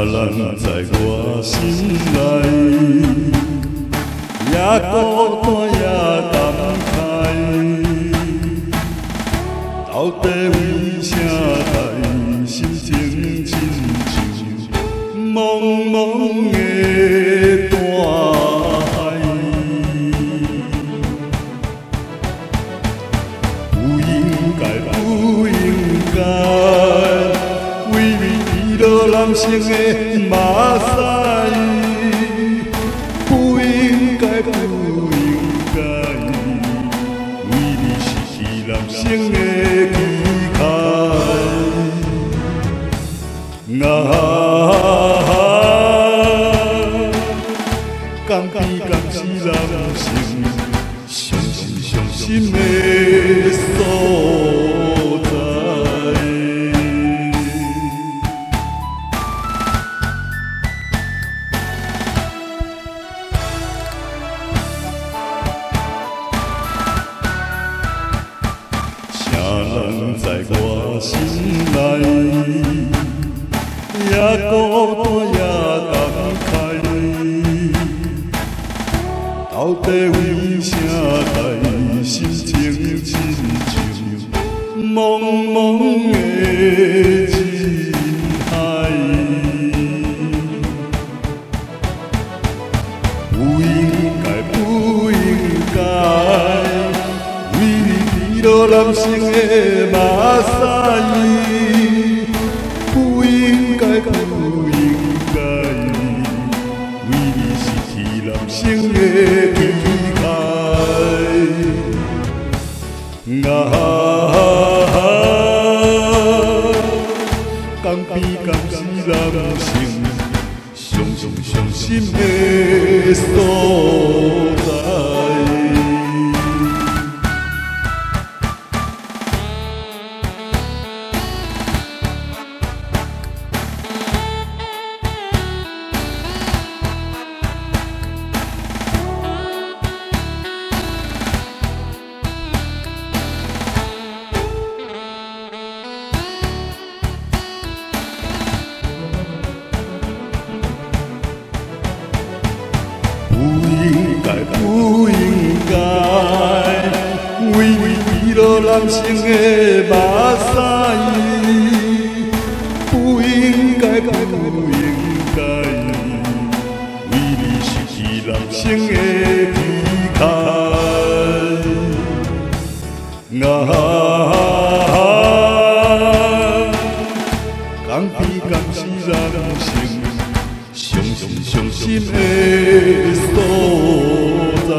人在我心内，也孤单也感慨。到底为啥代心情亲像茫茫的大海？不应该，不应该，为你遗落人生的目屎。不应该，不应该，为你失去人生的期待。甘悲甘是人生上深上深的所在。啥人在我心内，也孤单也感慨。到底为啥代心情亲像茫茫的人海？不应该，不应该，为你遗落人生的目屎。不应该，不应该，为你失去人生的期待。甘悲甘是人生上深的所在。不应该，不应该，为你遗落人生的目屎。不应该，不应该，为你失去人生的期待。甘悲甘是人生上深的所在。